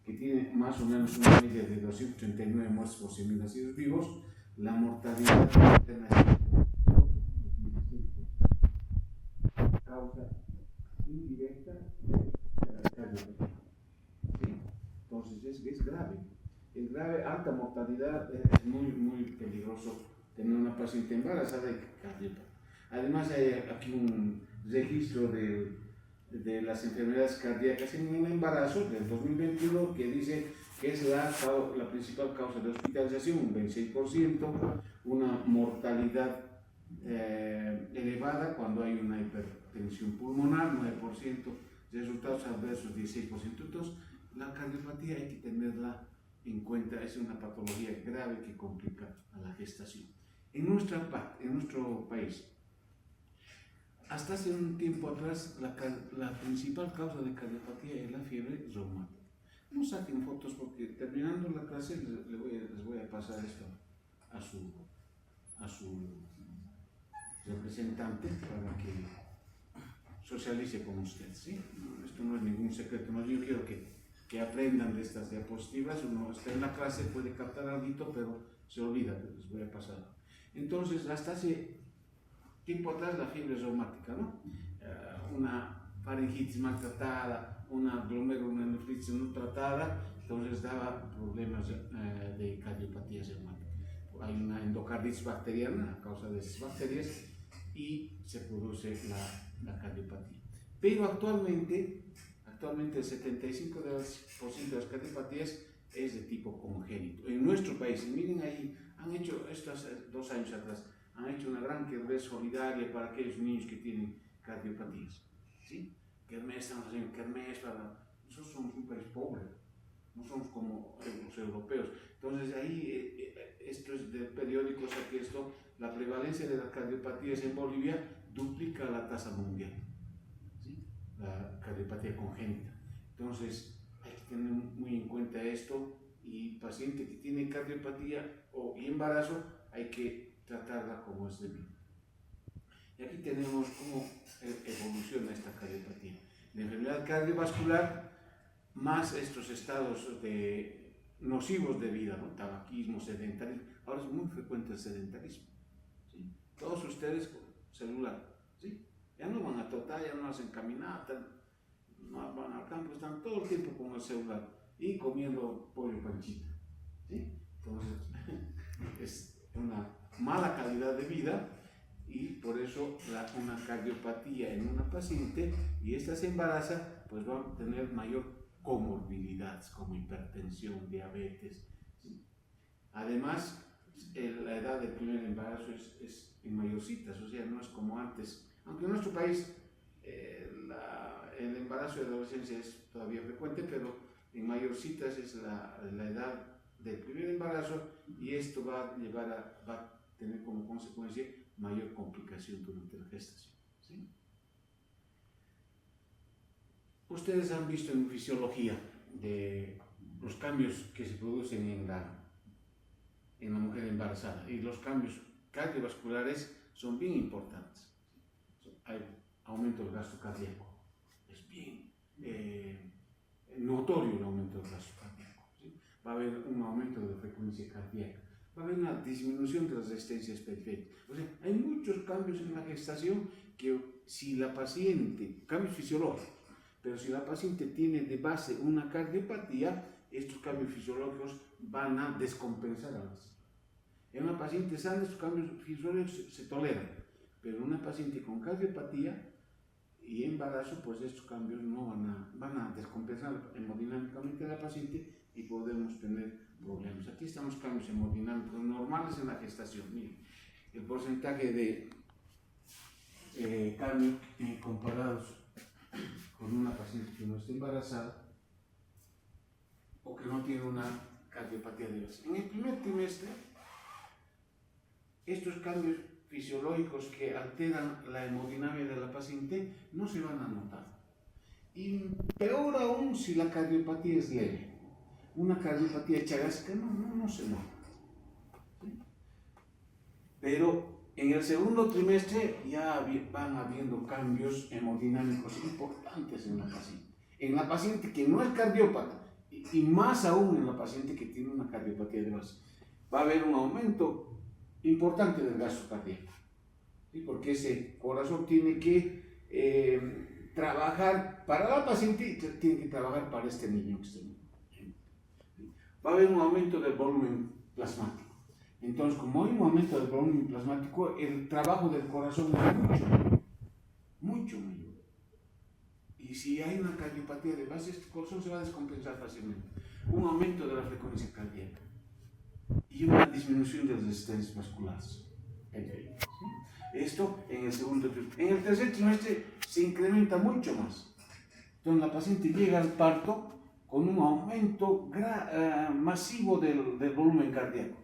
que tiene más o menos una media de 239 muertes por 100.000 nacidos vivos, la mortalidad internacional causa indirecta de cardiopatía. ¿Sí? Entonces es grave. Es grave, alta mortalidad, es muy peligroso tener una paciente embarazada y cardiopatía. Además hay aquí un registro de las enfermedades cardíacas en el embarazo del 2021 que dice que es la principal causa de hospitalización, un 26%, una mortalidad elevada cuando hay una hipertensión pulmonar, 9%, resultados adversos 16%. Entonces, la cardiopatía hay que tenerla en cuenta, es una patología grave que complica a la gestación. En nuestro país, hasta hace un tiempo atrás, la principal causa de cardiopatía es la fiebre reumática. No saquen fotos porque terminando la clase les voy a pasar esto a su representante para que socialice con ustedes, ¿sí? Esto no es ningún secreto, no, yo quiero que aprendan de estas diapositivas. Uno está en la clase, puede captar algo, pero se olvida, les voy a pasar. Entonces, hasta hace tiempo atrás la fiebre reumática, ¿no? Una faringitis maltratada, una glomerulonefritis no tratada, entonces daba problemas de cardiopatía reumática. Hay una endocarditis bacteriana a causa de esas bacterias y se produce la cardiopatía. Pero actualmente el 75% de las cardiopatías es de tipo congénito. En nuestro país, miren ahí, han hecho estos 2 años atrás, han hecho una gran kermés solidaria para aquellos niños que tienen cardiopatías. ¿Sí? Kermés, estamos haciendo kermés para... Nosotros somos un país pobre, no somos como los europeos. Entonces ahí, esto es del periódico, saqué esto, la prevalencia de las cardiopatías en Bolivia duplica la tasa mundial. ¿Sí? La cardiopatía congénita. Entonces hay que tener muy en cuenta esto, y paciente que tiene cardiopatía y embarazo hay que tratarla como es debido. Y aquí tenemos cómo evoluciona esta cardiopatía. La enfermedad cardiovascular más estos estados nocivos de vida, ¿no? Tabaquismo, sedentarismo. Ahora es muy frecuente el sedentarismo. ¿Sí? Todos ustedes con celular, ¿sí? Ya no van a trotar, ya no hacen caminata, no van al campo, están todo el tiempo con el celular y comiendo pollo panchita, ¿sí? Entonces es una mala calidad de vida, y por eso una cardiopatía en una paciente, y esta se embaraza, pues va a tener mayor comorbilidades como hipertensión, diabetes, ¿sí? Además, la edad del primer embarazo es en mayorcitas, o sea, no es como antes, aunque en nuestro país el embarazo de adolescencia es todavía frecuente, pero en mayorcitas es la edad del primer embarazo, y esto va a tener como consecuencia mayor complicación durante la gestación, ¿sí? Ustedes han visto en fisiología de los cambios que se producen en la mujer embarazada, y los cambios cardiovasculares son bien importantes. Hay aumento del gasto cardíaco, es bien notorio el aumento del gasto cardíaco, ¿sí? Va a haber un aumento de frecuencia cardíaca, va a haber una disminución de las resistencias periféricas. O sea, hay muchos cambios en la gestación que, si la paciente, cambios fisiológicos, pero si la paciente tiene de base una cardiopatía, estos cambios fisiológicos van a descompensar a la paciente. En una paciente sana, estos cambios fisiológicos se toleran, pero en una paciente con cardiopatía y embarazo, pues estos cambios no van a descompensar hemodinámicamente a la paciente y podemos tener problemas. Aquí estamos cambios hemodinámicos normales en la gestación. Miren, el porcentaje de cambios comparados con una paciente que no está embarazada o que no tiene una cardiopatía de base. En el primer trimestre, estos cambios fisiológicos que alteran la hemodinámica de la paciente no se van a notar. Y peor aún si la cardiopatía es leve. Una cardiopatía chagásica no se nota. ¿Sí? Pero en el segundo trimestre ya van habiendo cambios hemodinámicos importantes en la paciente. En la paciente que no es cardiópata Y más aún en la paciente que tiene una cardiopatía de base. Va a haber un aumento importante del gasto cardíaco, ¿sí? Porque ese corazón tiene que trabajar para la paciente y tiene que trabajar para este niño que está. Va a haber un aumento del volumen plasmático. Entonces, como hay un aumento del volumen plasmático, el trabajo del corazón es mucho mayor. Y si hay una cardiopatía de base, este corazón se va a descompensar fácilmente. Un aumento de la frecuencia cardíaca y una disminución de las resistencias vasculares. Esto en el segundo trimestre. En el tercer trimestre se incrementa mucho más. Entonces, la paciente llega al parto con un aumento masivo del volumen cardíaco,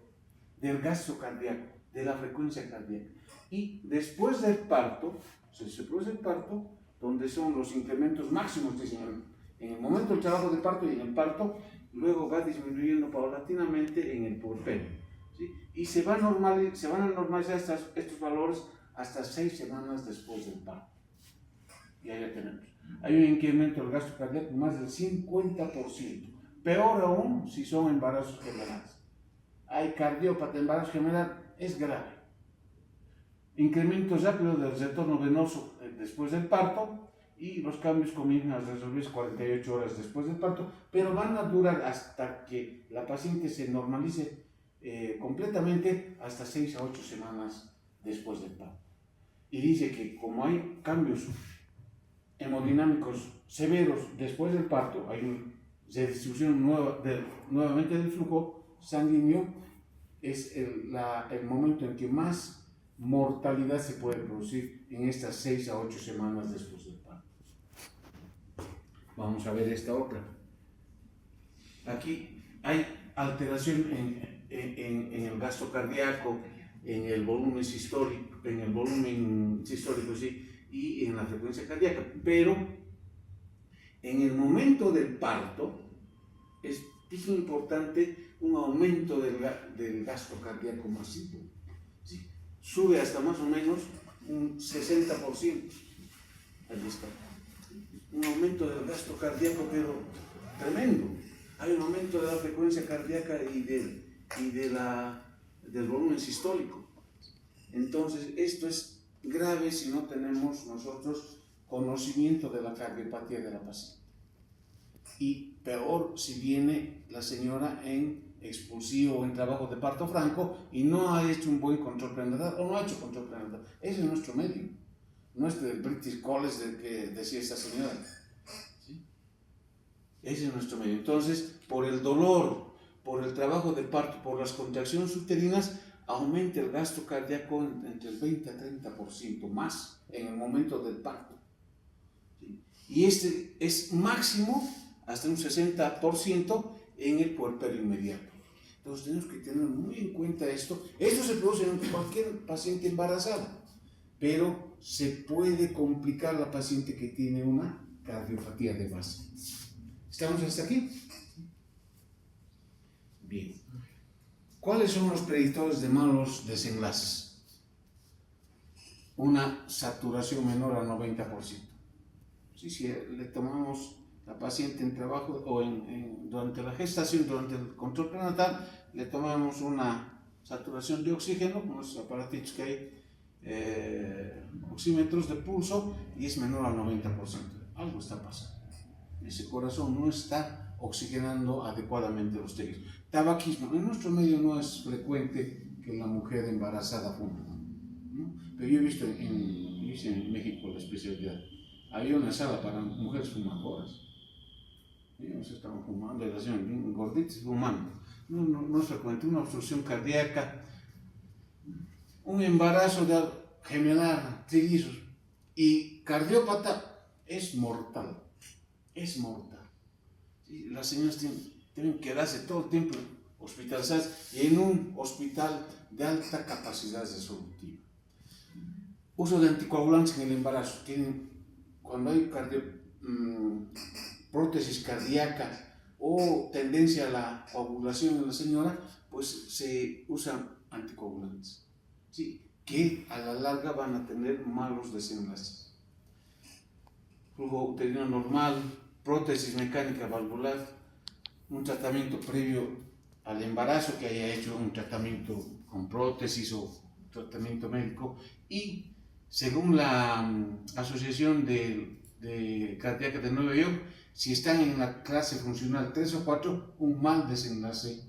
del gasto cardíaco, de la frecuencia cardíaca. Y después del parto, se produce el parto, donde son los incrementos máximos, dicen, en el momento del trabajo de parto y en el parto, luego va disminuyendo paulatinamente en el puerperio, ¿sí? Y se van a normalizar estos valores hasta 6 semanas después del parto. Y ahí ya tenemos. Hay un incremento del gasto cardíaco más del 50%. Peor aún si son embarazos gemelares. Hay cardiópata, embarazo gemelar, es grave. Incremento rápido del retorno venoso después del parto, y los cambios comienzan a resolverse 48 horas después del parto, pero van a durar hasta que la paciente se normalice completamente, hasta 6 a 8 semanas después del parto. Y dice que como hay cambios hemodinámicos severos después del parto, hay una redistribución nuevamente del flujo sanguíneo, es el momento en que más mortalidad se puede producir en estas 6 a 8 semanas después del parto. Vamos a ver esta otra. Aquí hay alteración en el gasto cardíaco, en el volumen sistólico, sí, y en la frecuencia cardíaca, pero en el momento del parto es importante un aumento del gasto cardíaco masivo, ¿sí? Sube hasta más o menos un 60%. Ahí está. Un aumento del gasto cardíaco, pero tremendo. Hay un aumento de la frecuencia cardíaca y del volumen sistólico. Entonces, esto es grave si no tenemos nosotros conocimiento de la cardiopatía de la paciente. Y peor si viene la señora en expulsivo o en trabajo de parto franco y no ha hecho un buen control prenatal o no ha hecho control prenatal. Ese es nuestro medio, no es del British College del que decía esta señora, ¿sí? Ese es nuestro medio. Entonces, por el dolor, por el trabajo de parto, por las contracciones uterinas, aumenta el gasto cardíaco entre el 20 a 30% más en el momento del parto, ¿sí? Y este es máximo hasta un 60% en el puerperio inmediato. Entonces tenemos que tener muy en cuenta esto. Esto se produce en cualquier paciente embarazada, pero se puede complicar la paciente que tiene una cardiopatía de base. ¿Estamos hasta aquí? Bien. ¿Cuáles son los predictores de malos desenlaces? Una saturación menor al 90%. Sí, si le tomamos la paciente en trabajo o durante la gestación, durante el control prenatal, le tomamos una saturación de oxígeno con los aparatitos que hay, oxímetros de pulso, y es menor al 90%. Algo está pasando. Ese corazón no está oxigenando adecuadamente los tejidos. Tabaquismo. En nuestro medio no es frecuente que la mujer embarazada fume, ¿no? Pero yo he visto en México la especialidad. Había una sala para mujeres fumadoras. Ellos estaban fumando, y las señoras bien gorditas fumando. No es frecuente. Una obstrucción cardíaca, un embarazo gemelar, trillizos y cardiópata es mortal. Es mortal. ¿Sí? Las señoras tienen que quedarse todo el tiempo hospitalizadas y en un hospital de alta capacidad resolutiva. Uso de anticoagulantes en el embarazo. Cuando hay prótesis cardíaca o tendencia a la coagulación en la señora, pues se usan anticoagulantes, ¿sí? Que a la larga van a tener malos desenlaces. Flujo uterino normal, prótesis mecánica valvular, un tratamiento previo al embarazo, que haya hecho un tratamiento con prótesis o tratamiento médico, y según la Asociación de Cardíaca de Nueva York, si están en la clase funcional 3 o 4, un mal desenlace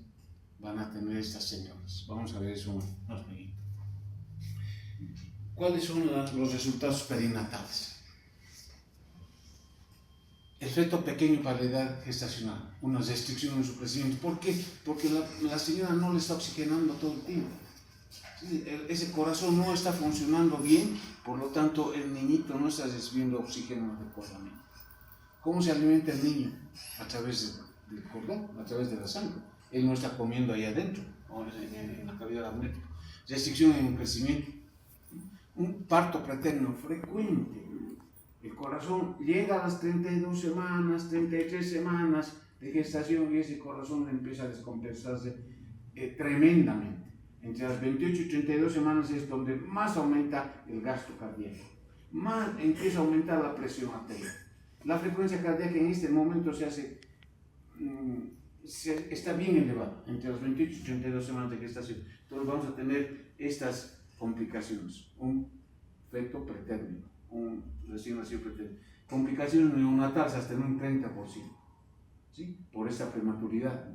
van a tener estas señoras. Vamos a ver eso más bien. ¿Cuáles son los resultados perinatales? El feto pequeño para la edad gestacional, una restricción en su crecimiento. ¿Por qué? Porque la señora no le está oxigenando todo el tiempo. Ese corazón no está funcionando bien, por lo tanto el niñito no está recibiendo oxígeno adecuadamente. ¿Cómo se alimenta el niño? A través del cordón, a través de la sangre. Él no está comiendo ahí adentro, en la cavidad amniótica. Restricción en el crecimiento. Un parto preterno frecuente. El corazón llega a las 32 semanas, 33 semanas de gestación y ese corazón empieza a descompensarse tremendamente. Entre las 28 y 32 semanas es donde más aumenta el gasto cardíaco, más empieza a aumentar la presión arterial. La frecuencia cardíaca en este momento está bien elevada, entre las 28 y 32 semanas de gestación. Entonces vamos a tener estas complicaciones, un feto pretérmino, un recién nacido pretérmino. Complicaciones neonatales hasta en un 30%, ¿sí? Por esta prematuridad.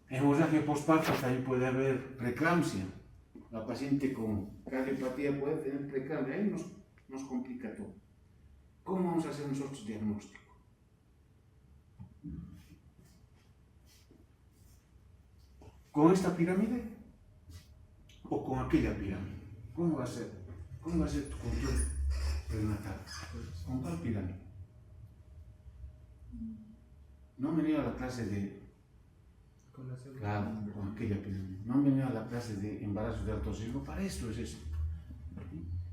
Hemorragia postparto, también puede haber preeclampsia. La paciente con cardiopatía puede tener preeclampsia, ahí nos complica todo. ¿Cómo vamos a hacer nosotros diagnóstico? ¿Con esta pirámide o con aquella pirámide? ¿Cómo va a ser? ¿Cómo va a ser tu control prenatal? ¿Con cuál pirámide? No han venido a la clase de... Claro, con aquella pirámide. No han venido a la clase de embarazo de alto riesgo. Para esto es esto.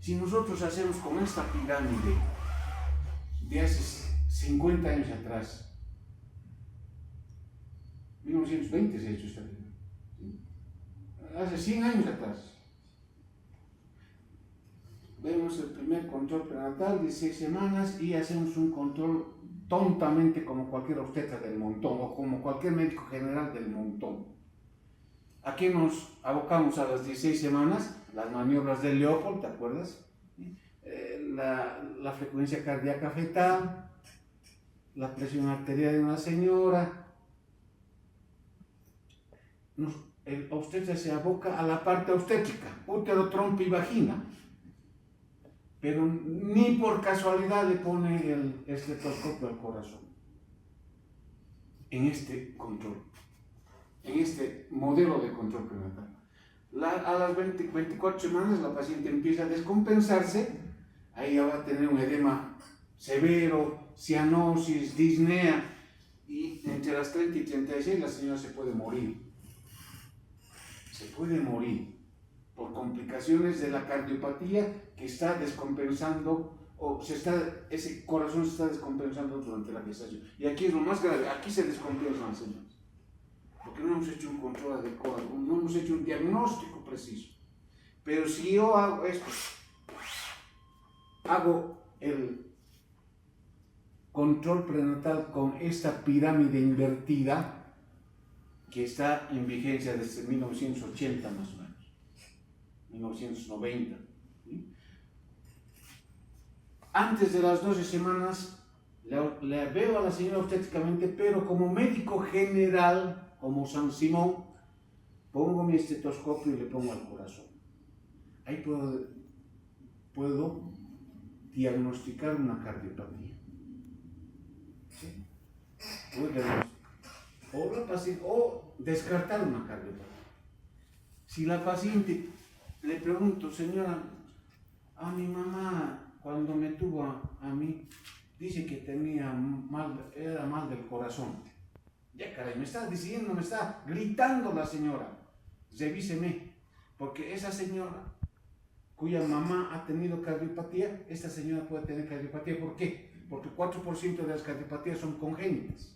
Si nosotros hacemos con esta pirámide de hace 50 años atrás, 1920 se ha hecho esta pirámide. Hace 100 años atrás. Vemos el primer control prenatal de 6 semanas y hacemos un control tontamente como cualquier obstetra del montón o como cualquier médico general del montón. Aquí nos abocamos a las 16 semanas, las maniobras de Leopold, ¿te acuerdas? La frecuencia cardíaca fetal, la presión arterial de una señora. El obstetra se aboca a la parte obstétrica, útero, trompa y vagina. Pero ni por casualidad le pone el estetoscopio al corazón. En este control, en este modelo de control prenatal. A las 24 semanas la paciente empieza a descompensarse, ahí ya va a tener un edema severo, cianosis, disnea, y entre las 30 y 36 la señora se puede morir. Se puede morir por complicaciones de la cardiopatía que está descompensando, ese corazón se está descompensando durante la gestación. Y aquí es lo más grave, aquí se descompensan las señoras. Porque no hemos hecho un control adecuado, no hemos hecho un diagnóstico preciso. Pero si yo hago esto, hago el control prenatal con esta pirámide invertida, que está en vigencia desde 1980 más o menos, 1990. ¿Sí? Antes de las 12 semanas le veo a la señora obstétricamente, pero como médico general, como San Simón, pongo mi estetoscopio y le pongo al corazón. Ahí puedo diagnosticar una cardiopatía. ¿Sí? Puedo diagnosticar. O descartar una cardiopatía. Si la paciente le pregunto, señora, a mi mamá cuando me tuvo a mí, dice que era mal del corazón. Ya caray, me está diciendo, me está gritando la señora. Revíseme, porque esa señora cuya mamá ha tenido cardiopatía, esta señora puede tener cardiopatía. ¿Por qué? Porque 4% de las cardiopatías son congénitas.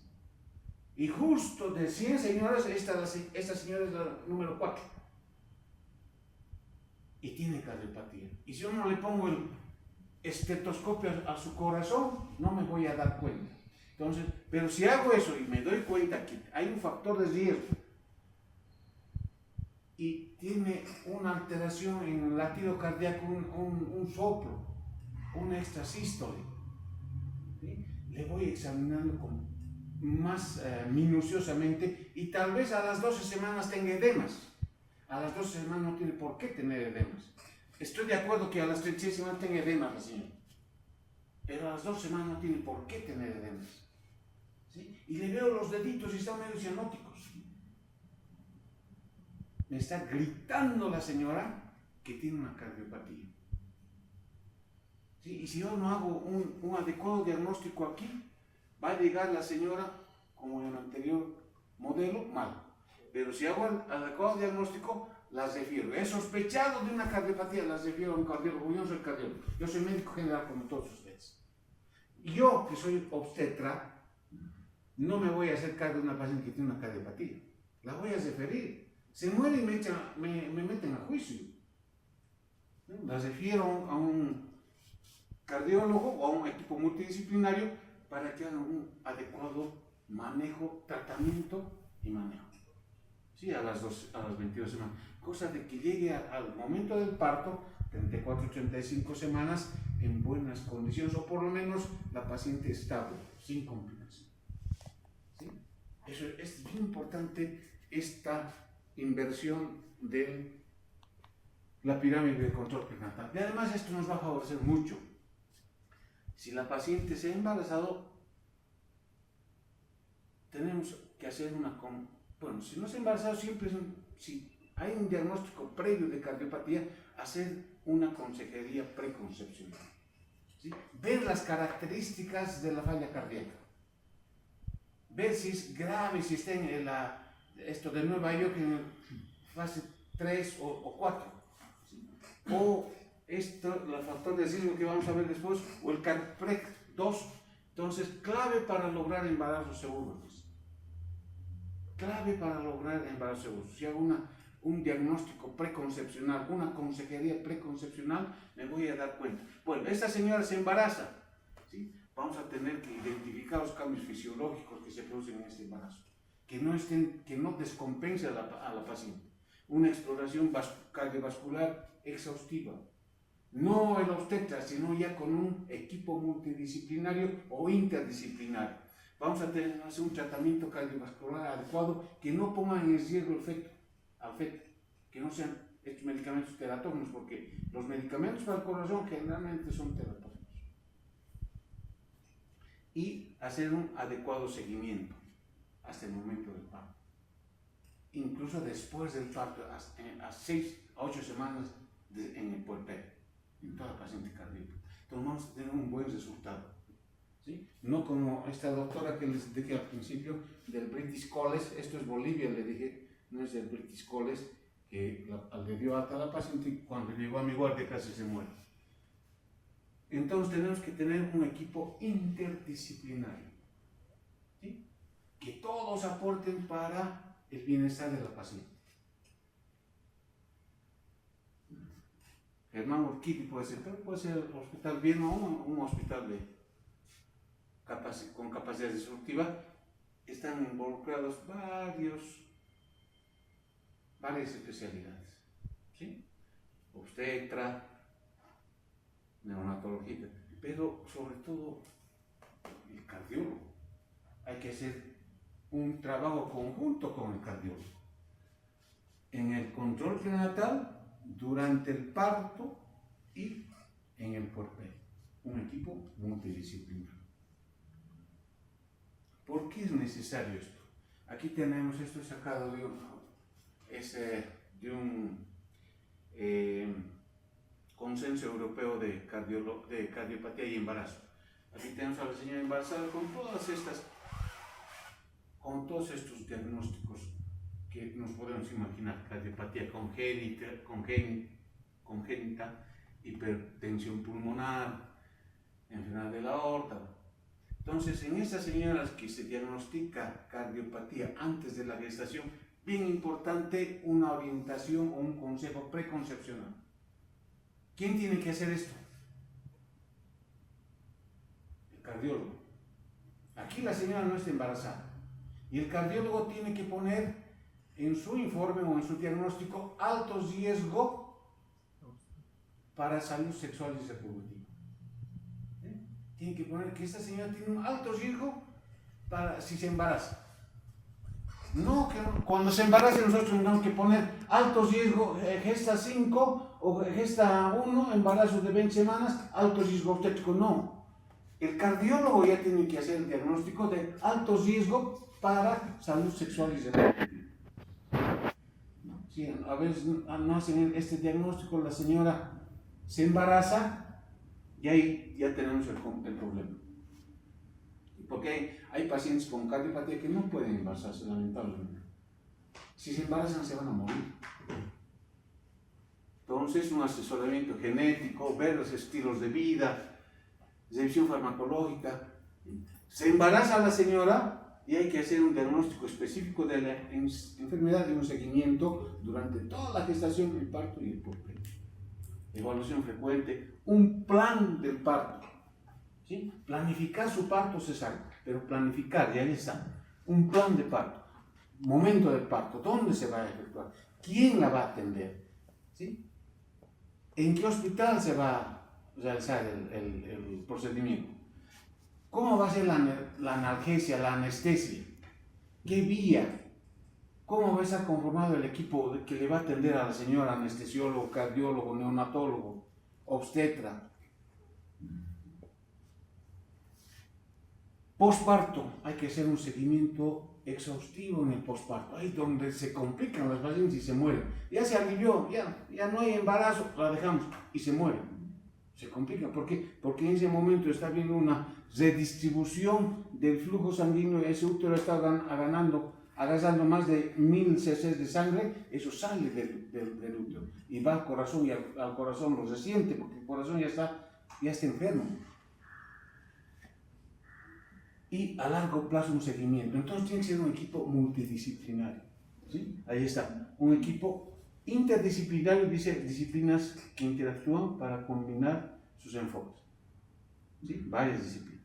Y justo de 100 señoras, esta señora es la número 4. Y tiene cardiopatía. Y si yo no le pongo el estetoscopio a su corazón, no me voy a dar cuenta. Entonces, pero si hago eso y me doy cuenta que hay un factor de riesgo y tiene una alteración en el latido cardíaco, un soplo, una extrasístole, ¿sí? Le voy examinando más minuciosamente y tal vez a las 12 semanas tenga edemas. A las 12 semanas no tiene por qué tener edemas. Estoy de acuerdo que a las 36 semanas tenga edemas la señora, pero a las 12 semanas no tiene por qué tener edemas. ¿Sí? Y le veo los deditos y están medio cianóticos. Me está gritando la señora que tiene una cardiopatía. ¿Sí? Y si yo no hago un adecuado diagnóstico aquí, va a llegar la señora, como en el anterior modelo, mal. Pero si hago el adecuado diagnóstico, las refiero. He sospechado de una cardiopatía, las refiero a un cardiólogo. Yo no soy cardiólogo, yo soy médico general como todos ustedes. Y yo, que soy obstetra, no me voy a hacer cargo de una paciente que tiene una cardiopatía. La voy a referir. Se muere y me meten a juicio. La refiero a un cardiólogo o a un equipo multidisciplinario para que hagan un adecuado manejo, tratamiento y manejo. Sí, a las 22 semanas. Cosa de que llegue al momento del parto, 34-35 semanas, en buenas condiciones, o por lo menos la paciente estable, sin complicación. ¿Sí? Eso es bien importante, esta inversión de la pirámide de control prenatal. Y además esto nos va a favorecer mucho. Si la paciente se ha embarazado, tenemos que hacer bueno, si no se ha embarazado, siempre si hay un diagnóstico previo de cardiopatía, hacer una consejería preconcepcional. ¿Sí? Ver las características de la falla cardíaca. Ver si es grave, si está en esto de Nueva York en fase 3 o 4. ¿Sí? O el factor de riesgo que vamos a ver después, o el CARPREC 2. Entonces, clave para lograr embarazos seguros. Clave para lograr embarazos seguros. Si hago un diagnóstico preconcepcional, una consejería preconcepcional, me voy a dar cuenta. Bueno, esta señora se embaraza, ¿sí? Vamos a tener que identificar los cambios fisiológicos que se producen en este embarazo, que no descompense a la paciente. Una exploración cardiovascular exhaustiva. No el obstetra, sino ya con un equipo multidisciplinario o interdisciplinario. Vamos a hacer un tratamiento cardiovascular adecuado que no ponga en riesgo al feto, que no sean estos medicamentos teratógenos, porque los medicamentos para el corazón generalmente son teratógenos. Y hacer un adecuado seguimiento hasta el momento del parto. Incluso después del parto, a 6 a 8 semanas en el puerperio, en toda paciente cardíaca. Entonces vamos a tener un buen resultado. ¿Sí? No como esta doctora que les dije al principio del British College, esto es Bolivia, le dije, no es del British College, que le dio alta a la paciente y cuando llegó a mi guardia casi se muere. Entonces tenemos que tener un equipo interdisciplinario, ¿sí? Que todos aporten para el bienestar de la paciente. Germán Urquidi puede ser, pero puede ser hospital bien o un hospital con capacidad disruptiva. Están involucrados varias especialidades, ¿sí? Obstetra, neonatología, pero sobre todo el cardiólogo. Hay que hacer un trabajo conjunto con el cardiólogo. En el control prenatal, durante el parto y en el puerperio. Un equipo multidisciplinario. ¿Por qué es necesario esto? Aquí tenemos esto sacado de un consenso europeo de cardiopatía y embarazo. Aquí tenemos a la señora embarazada con todos estos diagnósticos que nos podemos imaginar: cardiopatía congénita, hipertensión pulmonar, enfermedad de la aorta. Entonces, en esas señoras que se diagnostica cardiopatía antes de la gestación, bien importante una orientación o un consejo preconcepcional. ¿Quién tiene que hacer esto? El cardiólogo. Aquí la señora no está embarazada. Y el cardiólogo tiene que poner en su informe o en su diagnóstico alto riesgo para salud sexual y reproductiva. Tiene que poner que esta señora tiene un alto riesgo para si se embaraza. No, que cuando se embarace nosotros tenemos que poner alto riesgo, gesta 5 o gesta 1, embarazo de 20 semanas, alto riesgo obstétrico. No. El cardiólogo ya tiene que hacer el diagnóstico de alto riesgo para salud sexual y reproductiva. Sí, a veces no hacen este diagnóstico, la señora se embaraza y ahí ya tenemos el problema. Porque hay pacientes con cardiopatía que no pueden embarazarse, lamentablemente. Si se embarazan se van a morir. Entonces, un asesoramiento genético, ver los estilos de vida, revisión farmacológica. Se embaraza la señora y hay que hacer un diagnóstico específico de la enfermedad y un seguimiento durante toda la gestación, el parto y el puerperio. Evaluación frecuente, un plan del parto. ¿Sí? Planificar su parto cesárea, pero planificar, y ahí está, un plan de parto, momento del parto, dónde se va a efectuar, quién la va a atender, ¿sí? En qué hospital se va a realizar el procedimiento, cómo va a ser la analgesia, la anestesia, qué vía, cómo va a estar conformado el equipo que le va a atender a la señora, anestesiólogo, cardiólogo, neonatólogo, obstetra. Posparto, hay que hacer un seguimiento exhaustivo en el posparto, ahí donde se complican las pacientes y se mueren. Ya se alivió, ya no hay embarazo, la dejamos y se muere. Se complica, ¿por qué? Porque en ese momento está habiendo una redistribución del flujo sanguíneo, ese útero está agarrando más de 1000 cc de sangre, eso sale del útero y va al corazón y al corazón lo resiente porque el corazón ya está enfermo. Y a largo plazo un seguimiento. Entonces tiene que ser un equipo multidisciplinario. ¿Sí? Ahí está, un equipo interdisciplinario, dice disciplinas que interactúan para combinar sus enfoques. ¿Sí? Varias disciplinas.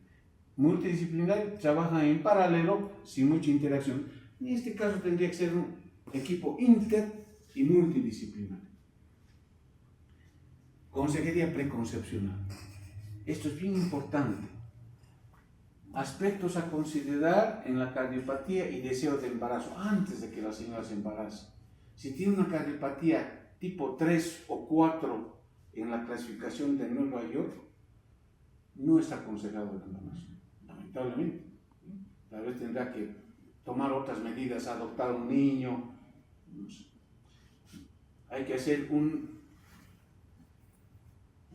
Multidisciplinario, trabajan en paralelo sin mucha interacción. En este caso tendría que ser un equipo inter y multidisciplinario. Consejería preconcepcional. Esto es bien importante. Aspectos a considerar en la cardiopatía y deseo de embarazo antes de que la señora se embarace. Si tiene una cardiopatía tipo 3 o 4 en la clasificación de Nueva York, no está aconsejado el embarazo, lamentablemente. Tal vez tendrá que tomar otras medidas, adoptar un niño. No sé. Hay que hacer un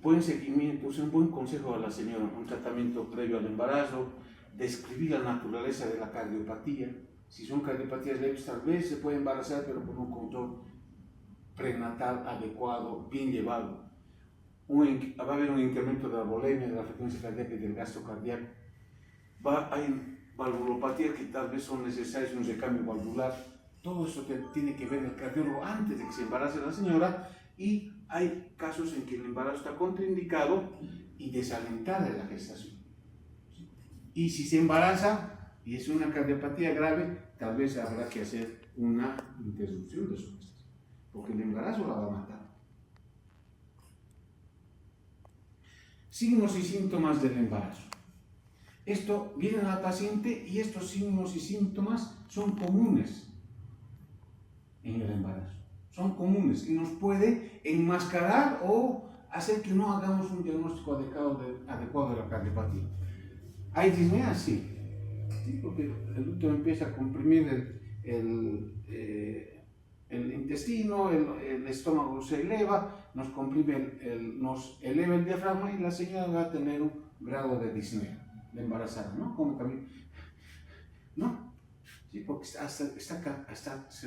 buen seguimiento, un buen consejo a la señora, un tratamiento previo al embarazo, describir la naturaleza de la cardiopatía. Si son cardiopatías leves, tal vez se puede embarazar, pero con un control prenatal adecuado, bien llevado. Va a haber un incremento de la volemia, de la frecuencia cardíaca y del gasto cardíaco. Hay valvulopatías que tal vez son necesarias, un recambio valvular. Todo eso tiene que ver el cardiólogo antes de que se embarace la señora, y hay casos en que el embarazo está contraindicado y desalentada de la gestación. Y si se embaraza y es una cardiopatía grave, tal vez habrá que hacer una interrupción de su gestación, porque el embarazo la va a matar. Signos y síntomas del embarazo. Esto viene a la paciente y estos signos y síntomas son comunes en el embarazo. Son comunes y nos puede enmascarar o hacer que no hagamos un diagnóstico adecuado de la cardiopatía. ¿Hay disnea? Sí, porque el útero empieza a comprimir el intestino, el estómago se eleva, nos comprime, nos eleva el diafragma y la señora va a tener un grado de disnea, de embarazada, ¿no? ¿Cómo camina? ¿No? Sí, porque se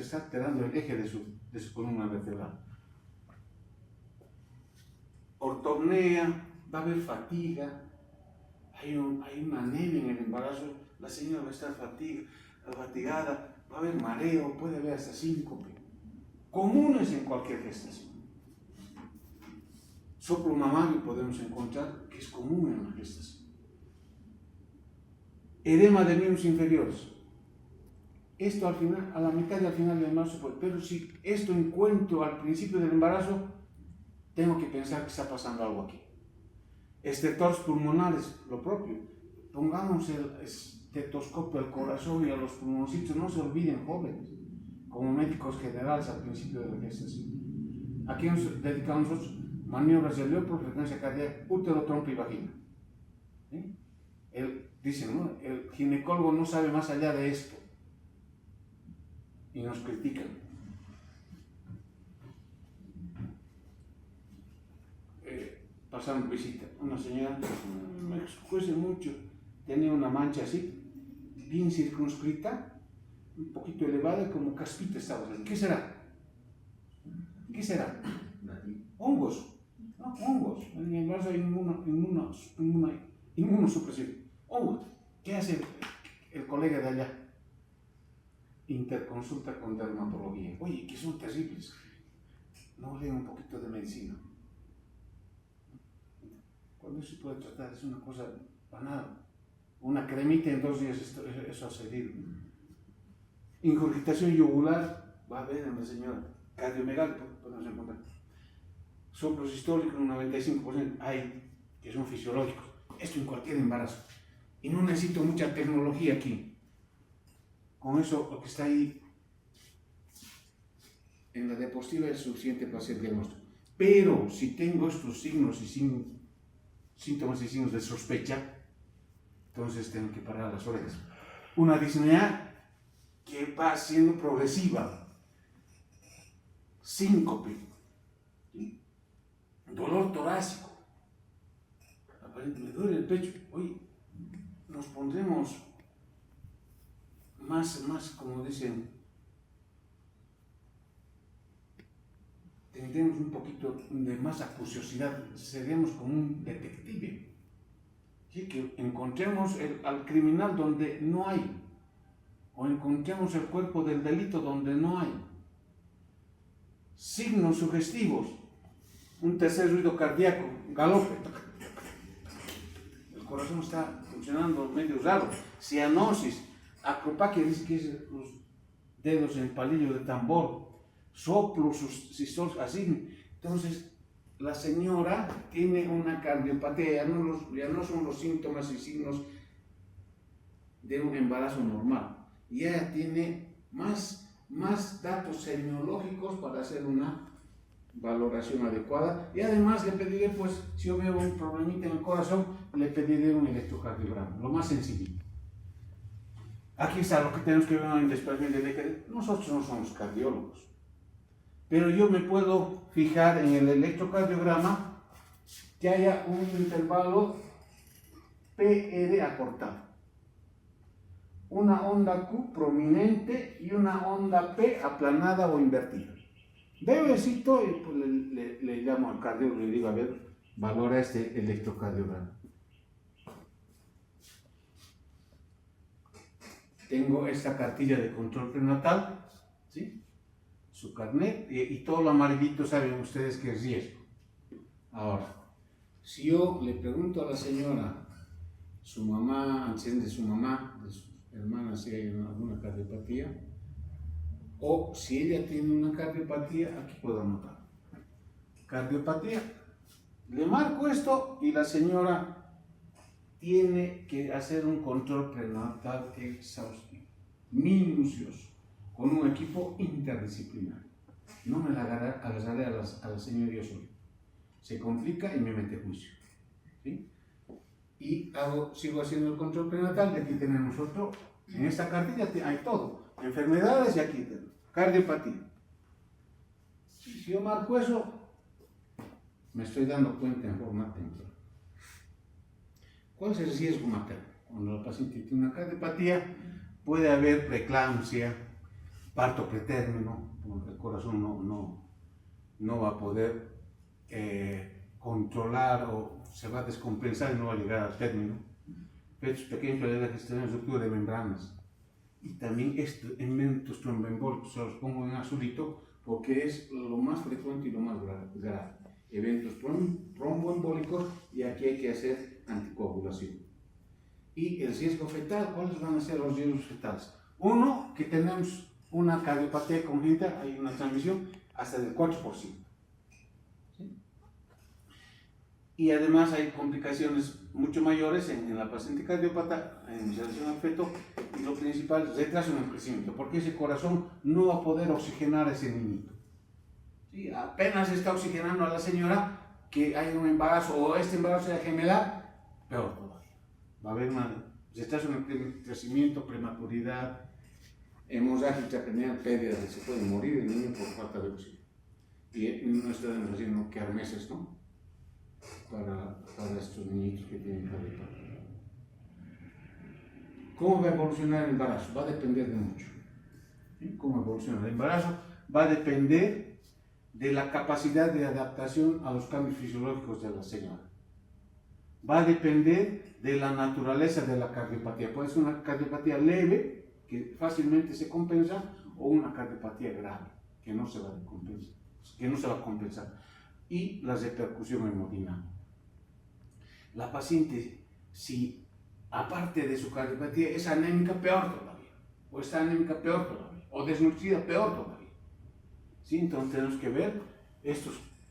está alterando el eje de su columna vertebral. Ortopnea, va a haber fatiga, hay una anemia en el embarazo, la señora va a estar fatigada, va a haber mareo, puede haber hasta síncope. Comunes en cualquier gestación. Soplo mamario podemos encontrar que es común en la gestación. edema de miembros inferiores. Esto al final, a la mitad y al final del embarazo, pero si esto encuentro al principio del embarazo, tengo que pensar que está pasando algo aquí. Estertores pulmonares, lo propio. Pongamos el estetoscopio al corazón y a los pulmoncitos, no se olviden, jóvenes, como médicos generales al principio de la gestación. Aquí nos dedicamos nosotros maniobras de Leopold, frecuencia cardíaca, útero, trompa y vagina. ¿Sí? Dicen, ¿no? El ginecólogo no sabe más allá de esto. Y nos critican. Pasando visita, una señora, me excuse mucho, tenía una mancha así, bien circunscrita, un poquito elevada, como caspita estaba. ¿Qué será? ¿Qué será? Hongos. No, hongos. En el embarazo hay inmunosupresión. Hongos. ¿Qué hace el colega de allá? Interconsulta con dermatología. Oye, que son terribles. No leen un poquito de medicina. Cuando se puede tratar es una cosa banal. Una cremita en 2 días, eso ha servido. Ingurgitación yugular, va a ver en la señora. Cardiomegalia, podemos encontrar. Soplos históricos, un 95% hay que son fisiológicos. Esto en cualquier embarazo. Y no necesito mucha tecnología aquí. Con eso, lo que está ahí en la diapositiva es suficiente para hacer diagnóstico. Pero si tengo estos signos y síntomas y signos de sospecha, entonces tengo que parar las orejas. Una disnea que va siendo progresiva, síncope, ¿sí? Dolor torácico, aparentemente me duele el pecho. Oye, nos pondremos más, como dicen, tendremos un poquito de más acuciosidad, seremos como un detective. ¿Sí? Que encontremos al criminal donde no hay, o encontremos el cuerpo del delito donde no hay. Signos sugestivos, un tercer ruido cardíaco, galope, el corazón está funcionando medio raro, cianosis, acropaquia, dice que es los dedos en palillo de tambor, soplos sistólicos, así. Entonces, la señora tiene una cardiopatía, ya no son los síntomas y signos de un embarazo normal, ya tiene más datos semiológicos para hacer una valoración adecuada, y además le pediré, pues, si yo veo un problemita en el corazón, le pediré un electrocardiograma, lo más sencillo. Aquí está lo que tenemos que ver en después de nosotros no somos cardiólogos, pero yo me puedo fijar en el electrocardiograma que haya un intervalo PR acortado, una onda Q prominente y una onda P aplanada o invertida. Bebecito, y pues le llamo al cardiólogo y le digo, a ver, valora este electrocardiograma. Tengo esta cartilla de control prenatal, ¿sí? Su carnet, y todo lo amarillito saben ustedes que es riesgo. Ahora, si yo le pregunto a la señora, su mamá, antecedentes de su mamá, de sus hermanas, si hay alguna cardiopatía, o si ella tiene una cardiopatía, aquí puedo anotar. Cardiopatía. Le marco esto y la señora tiene que hacer un control prenatal exhaustivo, minucioso, con un equipo interdisciplinario. No me la agarraré a la señora yo solo. Se complica y me mete juicio. ¿Sí? Y sigo haciendo el control prenatal, y aquí tenemos otro. En esta cartilla hay todo. Enfermedades y aquí tenemos. Cardiopatía. Si yo marco eso, me estoy dando cuenta en forma temporal. ¿Cuál es el riesgo materno? Cuando la paciente tiene una cardiopatía, puede haber preeclampsia, parto pretérmino, el corazón no va a poder controlar o se va a descompensar y no va a llegar al término. Fechos pequeños para la gestación de ruptura de membranas. Y también eventos tromboembólicos, se los pongo en azulito porque es lo más frecuente y lo más grave. Eventos tromboembólicos, y aquí hay que hacer anticoagulación. Y el riesgo fetal, ¿cuáles van a ser los riesgos fetales? Uno, que tenemos una cardiopatía congénita, hay una transmisión hasta del 4%. ¿Sí? Y además hay complicaciones mucho mayores en la paciente cardiópata en relación al feto, y lo principal es retraso en el crecimiento, porque ese corazón no va a poder oxigenar a ese niñito. ¿Sí? Apenas está oxigenando a la señora que hay un embarazo, o este embarazo sea gemelar, peor todavía. Va a haber un retraso en el crecimiento, prematuridad, hemorragia intracranial, pérdida, se puede morir el niño por falta de oxígeno. Y no están haciendo que meses, ¿no? Para estos niñitos que tienen cardiopatía. ¿Cómo va a evolucionar el embarazo? Va a depender de mucho. ¿Sí? ¿Cómo evoluciona el embarazo? Va a depender de la capacidad de adaptación a los cambios fisiológicos de la señora. Va a depender de la naturaleza de la cardiopatía. Puede ser una cardiopatía leve, que fácilmente se compensa, o una cardiopatía grave, que no se va a compensar. Y la repercusión hemodinámica. La paciente, si aparte de su cardiopatía es anémica, peor todavía, o está anémica, peor todavía, o desnutrida, peor todavía. ¿Sí? Entonces tenemos que ver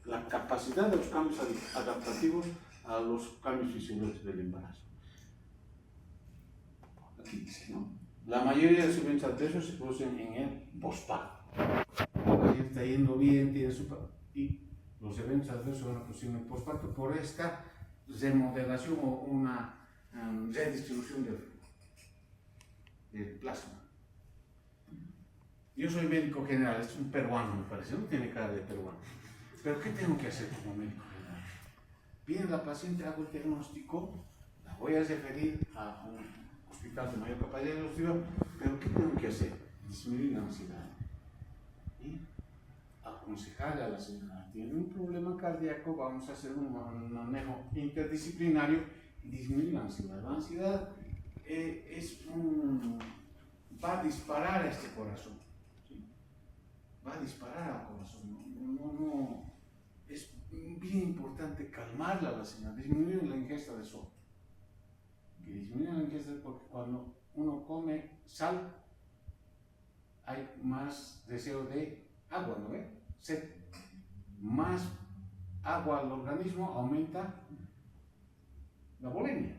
la capacidad de los cambios adaptativos a los cambios fisiológicos del embarazo. Aquí dice, ¿no? La mayoría de los eventos adversos se producen en el posparto. La paciente está yendo bien, tiene y los eventos adversos van a producir en el posparto por esta remodelación o una redistribución del plasma. Yo soy médico general, es un peruano, me parece, no tiene cara de peruano. Pero ¿qué tengo que hacer como médico general? Viene la paciente, hago el diagnóstico, la voy a referir a un hospital de mayor capacidad diagnostica, pero ¿qué tengo que hacer? Disminuir la ansiedad. Y aconsejarle a la señora, tiene un problema cardíaco, vamos a hacer un manejo interdisciplinario y disminuir la ansiedad. La ansiedad va a disparar a este corazón. ¿Sí? Va a disparar al corazón. Es bien importante calmarla a la señora, disminuir la ingesta de sol. Que disminuye la ingesta porque cuando uno come sal hay más deseo de agua, ¿no ve? Sed. Más agua al organismo aumenta la bulimia.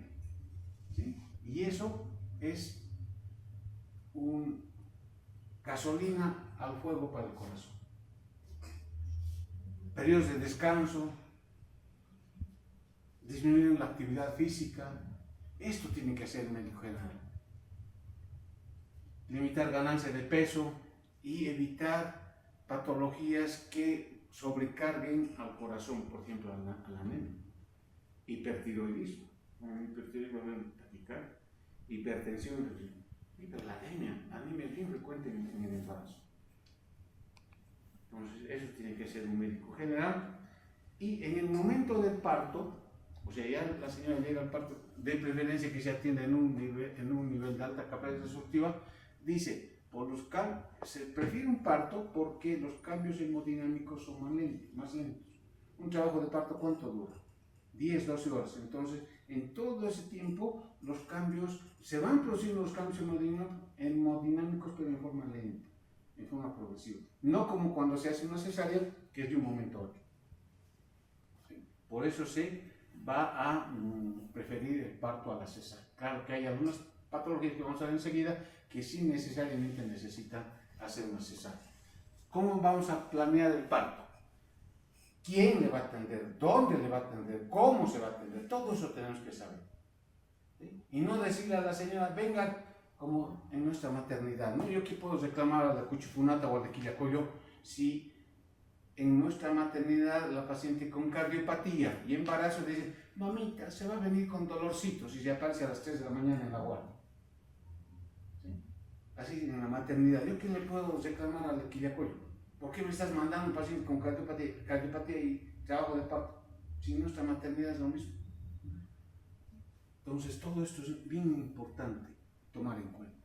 ¿Sí? Y eso es gasolina al fuego para el corazón. Periodos de descanso, disminuir la actividad física, esto tiene que hacer el médico general. Limitar ganancia de peso y evitar patologías que sobrecarguen al corazón, por ejemplo, a la anemia. Hipertiroidismo, hipertiroidismo, taquicardia, hipertensión, la anemia es bien frecuente en el embarazo. Entonces, eso tiene que ser un médico general. Y en el momento del parto, o sea, ya la señora llega al parto, de preferencia que se atienda en un nivel de alta capacidad resortiva, dice, se prefiere un parto porque los cambios hemodinámicos son más lentos. Un trabajo de parto, ¿cuánto dura? 10, 12 horas. Entonces, en todo ese tiempo, se van produciendo los cambios hemodinámicos, pero en forma lenta, en forma progresiva. No como cuando se hace una cesárea, que es de un momento a otro. ¿Sí? Por eso se va a preferir el parto a la cesárea. Claro que hay algunas patologías que vamos a ver enseguida que sí necesariamente necesitan hacer una cesárea. ¿Cómo vamos a planear el parto? ¿Quién le va a atender? ¿Dónde le va a atender? ¿Cómo se va a atender? Todo eso tenemos que saber. ¿Sí? Y no decirle a la señora, venga, como en nuestra maternidad, ¿no? Yo aquí puedo reclamar a la Cuchifunata o a la Quillacoyo si en nuestra maternidad la paciente con cardiopatía y embarazo dice, mamita, se va a venir con dolorcitos y se aparece a las 3 de la mañana en la guardia. ¿Sí? Así en la maternidad, ¿yo qué le puedo reclamar a la Quillacoyo? ¿Por qué me estás mandando un paciente con cardiopatía y trabajo de parto? Si en nuestra maternidad es lo mismo. Entonces todo esto es bien importante tomar en cuenta.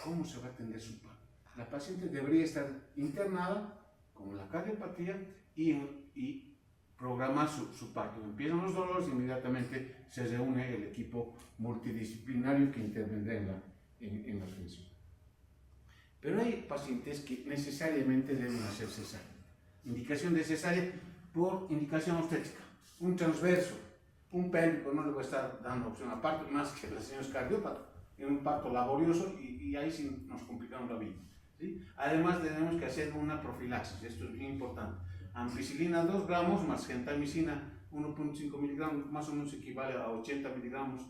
¿Cómo se va a atender su parto? La paciente debería estar internada con la cardiopatía y programar su parto. Empiezan los dolores, inmediatamente se reúne el equipo multidisciplinario que intervendrá en la atención. Pero hay pacientes que necesariamente deben hacer cesárea. Indicación de cesárea por indicación obstétrica. Un transverso, un pélvico no le va a estar dando opción a parto, más que la señora es cardiópata, en un parto laborioso y ahí sí nos complicamos la vida. ¿Sí? Además tenemos que hacer una profilaxis, esto es bien importante. Ampicilina 2 gramos más gentamicina 1.5 miligramos, más o menos equivale a 80 miligramos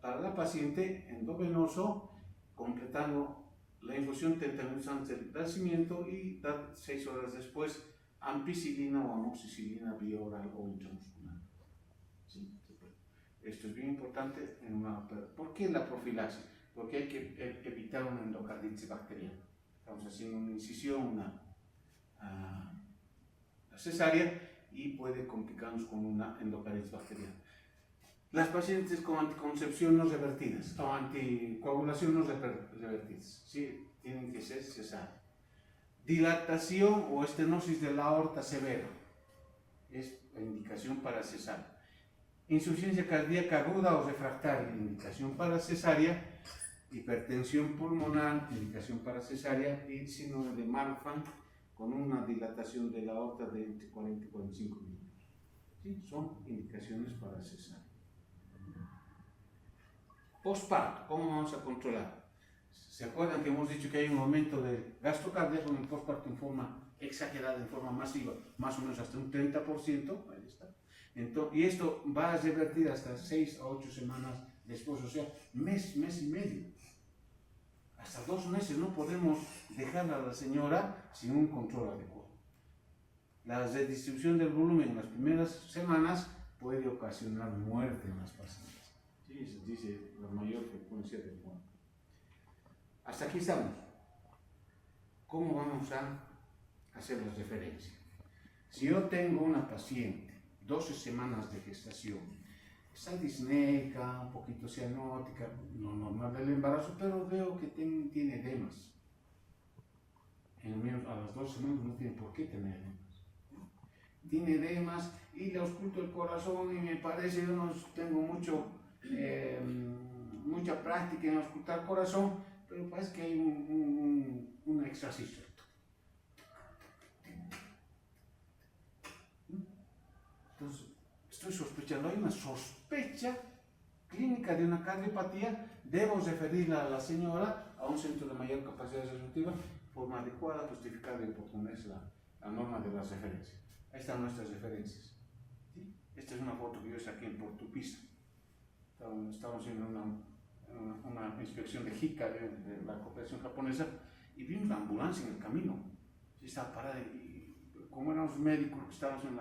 para la paciente endovenoso, completando la infusión 30 minutos antes del nacimiento y dar 6 horas después ampicilina o amoxicilina vía oral o intramuscular. ¿Sí? Esto es bien importante. ¿Por qué la profilaxis? Porque hay que evitar una endocarditis bacteriana. Estamos haciendo una incisión, una cesárea y puede complicarnos con una endocarditis bacteriana. Las pacientes con anticoncepción no revertidas o anticoagulación no revertidas, sí, tienen que ser cesáreas. Dilatación o estenosis de la aorta severa es la indicación para cesárea. Insuficiencia cardíaca aguda o refractaria, indicación para cesárea. Hipertensión pulmonar, indicación para cesárea. Y síndrome de Marfan con una dilatación de la aorta de entre 40 y 45 minutos. ¿Sí? Son indicaciones para cesárea. Posparto, ¿cómo vamos a controlar? ¿Se acuerdan que hemos dicho que hay un aumento del gasto cardíaco en el posparto en forma exagerada, en forma masiva, más o menos hasta un 30%? Ahí está. Entonces, y esto va a revertir hasta 6 a 8 semanas después, o sea, mes y medio. Hasta 2 meses no podemos dejar a la señora sin un control adecuado. La redistribución del volumen en las primeras semanas puede ocasionar muerte en las pacientes. Sí, se dice la mayor frecuencia de muerte. Hasta aquí estamos. ¿Cómo vamos a hacer las referencias? Si yo tengo una paciente, 12 semanas de gestación, está disneica, un poquito cianótica, no normal del embarazo, pero veo que tiene edemas. A las 12 semanas no tiene por qué tener edemas. Tiene edemas y le ausculto el corazón y me parece, yo no tengo mucha práctica en auscultar el corazón, pero parece que hay un extracistol. Entonces, estoy sospechando, hay una sospecha clínica de una cardiopatía, debo referirla a la señora a un centro de mayor capacidad resolutiva de forma adecuada, justificada y oportuna, es la norma de las referencias. Ahí están nuestras referencias. ¿Sí? Esta es una foto que yo saqué en Portupisa. Estábamos haciendo una inspección de JICA, de la cooperación japonesa, y vimos la ambulancia en el camino. Sí, estaba parada y como éramos médicos que estábamos en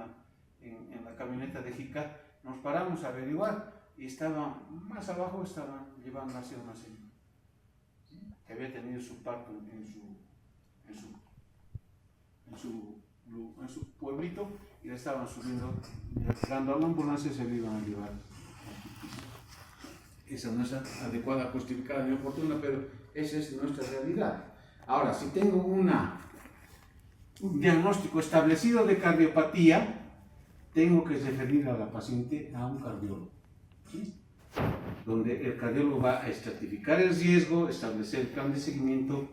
la camioneta de JICA, nos paramos a averiguar y estaba más abajo, estaban llevando hacia una señora, ¿sí? Que había tenido su parto en su pueblito y le estaban subiendo, llegando a la ambulancia y se le iban a llevar. Esa no es adecuada, justificada ni oportuna, pero esa es nuestra realidad. Ahora, si tengo un diagnóstico establecido de cardiopatía, tengo que referir a la paciente a un cardiólogo, ¿sí? Donde el cardiólogo va a estratificar el riesgo, establecer el plan de seguimiento